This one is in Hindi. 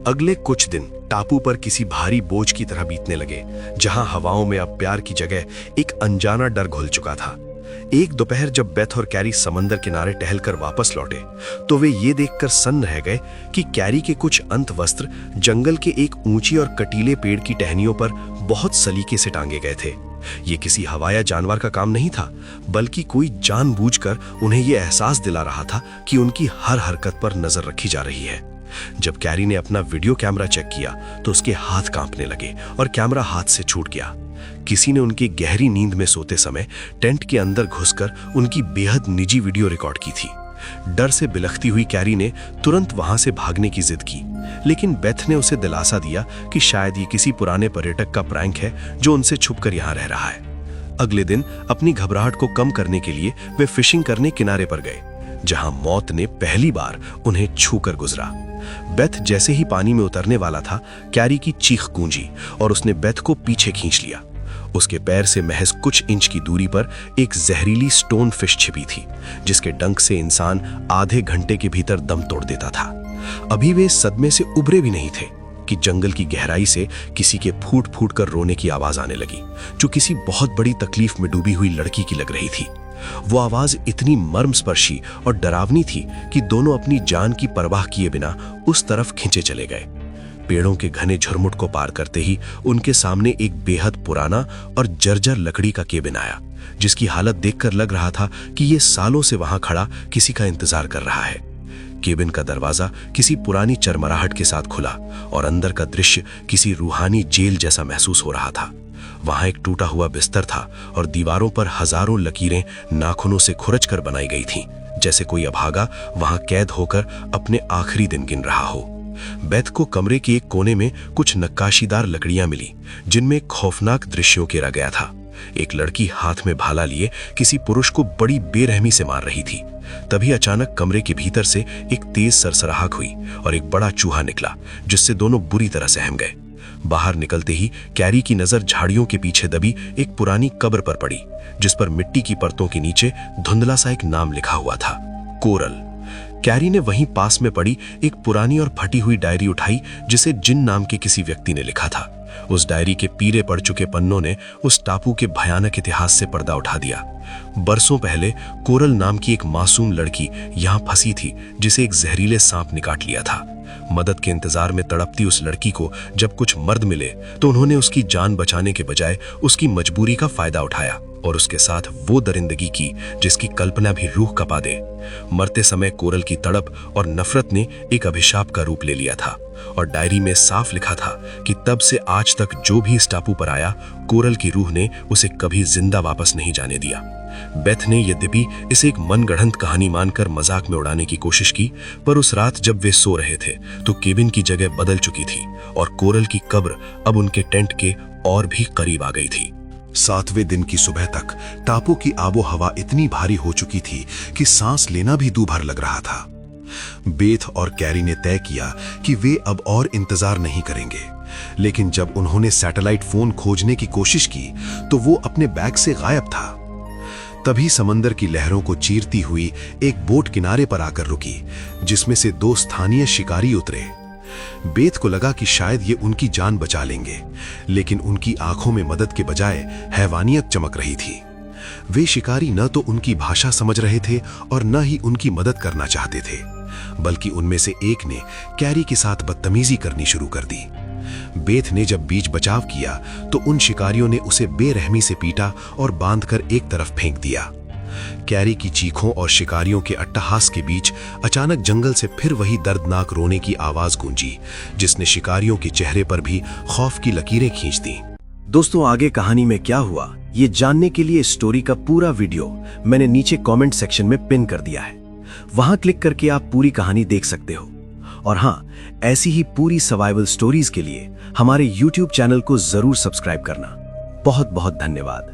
अगले कुछ दिन टापू पर किसी भारी बोझ की तरह बीतने लगे, जहां हवाओं में अब प्यार की जगह एक अनजाना डर घुल चुका था। एक दोपहर जब बेथ और कैरी समंदर किनारे टहलकर वापस लौटे, तो वे ये देखकर सन्न रह गए कि कैरी के कुछ अंतवस्त्र जंगल के एक ऊंची और कटीले पेड़ की टहनियों पर बहुत सलीके से टांगे गए थे। ये किसी हवाया जानवर का काम नहीं था, बल्कि कोई जानबूझकर उन्हें यह एहसास दिला रहा था कि उनकी हर हरकत पर नजर रखी जा रही है। जब कैरी ने अपना वीडियो कैमरा चेक किया तो उसके हाथ कांपने लगे और कैमरा हाथ से छूट गया। किसी ने उनकी गहरी नींद में सोते समय टेंट के अंदर घुसकर उनकी बेहद निजी वीडियो रिकॉर्ड की थी। डर से बिलखती हुई कैरी ने तुरंत वहां से भागने की जिद की, लेकिन बेथ ने उसे दिलासा दिया कि शायद ये किसी पुराने पर्यटक का प्रैंक है जो उनसे छुपकर यहाँ रह रहा है। अगले दिन अपनी घबराहट को कम करने के लिए वे फिशिंग करने किनारे पर गए, जहां मौत ने पहली बार उन्हें छूकर गुजरा। बेथ जैसे ही पानी में उतरने वाला था, कैरी की चीख गूंजी और उसने बेथ को पीछे खींच लिया। उसके पैर से महज कुछ इंच की दूरी पर एक जहरीली स्टोन फिश छिपी थी, जिसके डंक से इंसान आधे घंटे के भीतर दम तोड़ देता था। अभी वे सदमे से उबरे भी नहीं थे कि जंगल की गहराई से किसी के फूट फूट कर रोने की आवाज आने लगी, जो किसी बहुत बड़ी तकलीफ में डूबी हुई लड़की की लग रही थी। वो आवाज इतनी मर्मस्पर्शी और डरावनी थी कि दोनों अपनी जान की परवाह किए बिना उस तरफ खिंचे चले गए। पेड़ों के घने झुरमुट को पार करते ही उनके सामने एक बेहद पुराना और जर्जर लकड़ी का केबिन आया, जिसकी हालत देखकर लग रहा था कि ये सालों से वहां खड़ा किसी का इंतजार कर रहा है। केबिन का दरवाजा किसी पुरानी चरमराहट के साथ खुला और अंदर का दृश्य किसी रूहानी जेल जैसा महसूस हो रहा था। वहां एक टूटा हुआ बिस्तर था और दीवारों पर हजारों लकीरें नाखूनों से खुरच कर बनाई गई थीं, जैसे कोई अभागा वहां कैद होकर अपने आखिरी दिन गिन रहा हो। बेथ को कमरे के एक कोने में कुछ नक्काशीदार लकड़ियां मिली, जिनमें खौफनाक दृश्यों घेरा गया था। एक लड़की हाथ में भाला लिए किसी पुरुष को बड़ी बेरहमी से मार रही थी। तभी अचानक कमरे के भीतर से एक तेज सरसराहट हुई और एक बड़ा चूहा निकला, जिससे दोनों बुरी तरह सहम गए। बाहर निकलते ही कैरी की नजर झाड़ियों के पीछे दबी एक पुरानी कब्र पर पड़ी, जिस पर मिट्टी की परतों के नीचे धुंधला सा एक नाम लिखा हुआ था, कोरल। कैरी ने वहीं पास में पड़ी एक पुरानी और फटी हुई डायरी उठाई, जिसे जिन नाम के किसी व्यक्ति ने लिखा था। उस डायरी के पीले पड़ चुके पन्नों ने उस टापू के भयानक इतिहास से पर्दा उठा दिया। बरसों पहले कोरल नाम की एक मासूम लड़की यहां फंसी थी, जिसे एक जहरीले सांप ने काट लिया था। मदद के इंतजार में तड़पती उस लड़की को जब कुछ मर्द मिले तो उन्होंने उसकी जान बचाने के बजाय उसकी मजबूरी का फायदा उठाया और उसके साथ वो दरिंदगी की जिसकी कल्पना भी रूह कपा दे। मरते समय कोरल की तड़प और नफरत ने एक अभिशाप का रूप ले लिया था और डायरी में साफ लिखा था कि तब से आज तक जो भी इस टापू पर आया, कोरल की रूह ने उसे कभी जिंदा वापस नहीं जाने दिया। बेथ ने यद्यपि इसे एक मनगढ़ंत कहानी मानकर मजाक में उड़ाने की कोशिश की, पर उस रात जब वे सो रहे थे तो केबिन की जगह बदल चुकी थी और कोरल की कब्र अब उनके टेंट के और भी करीब आ गई थी। 7वें दिन की सुबह तक टापू की आबो हवा इतनी भारी हो चुकी थी कि सांस लेना भी दूभर लग रहा था। बेथ और कैरी ने तय किया कि वे अब और इंतजार नहीं करेंगे, लेकिन जब उन्होंने सैटेलाइट फोन खोजने की कोशिश की तो वो अपने बैग से गायब था। तभी समंदर की लहरों को चीरती हुई एक बोट किनारे पर आकर रुकी, जिसमें से 2 स्थानीय शिकारी उतरे। बेथ को लगा कि शायद ये उनकी जान बचा लेंगे, लेकिन उनकी आंखों में मदद के बजाय हैवानियत चमक रही थी। वे शिकारी न तो उनकी भाषा समझ रहे थे और न ही उनकी मदद करना चाहते थे, बल्कि उनमें से एक ने कैरी के साथ बदतमीजी करनी शुरू कर दी। बेथ ने जब बीच बचाव किया तो उन शिकारियों ने उसे बेरहमी से पीटा और बांधकर एक तरफ फेंक दिया। कैरी की चीखों और शिकारियों के अट्टहास के बीच अचानक जंगल से फिर वही दर्दनाक रोने की आवाज गूंजी, जिसने शिकारियों के चेहरे पर भी खौफ की लकीरें खींच दी। दोस्तों, आगे कहानी में क्या हुआ ये जानने के लिए स्टोरी का पूरा वीडियो मैंने नीचे कमेंट सेक्शन में पिन कर दिया है। वहां क्लिक करके आप पूरी कहानी देख सकते हो। और हां, ऐसी ही पूरी सर्वाइवल स्टोरीज के लिए हमारे YouTube चैनल को जरूर सब्सक्राइब करना। बहुत बहुत धन्यवाद।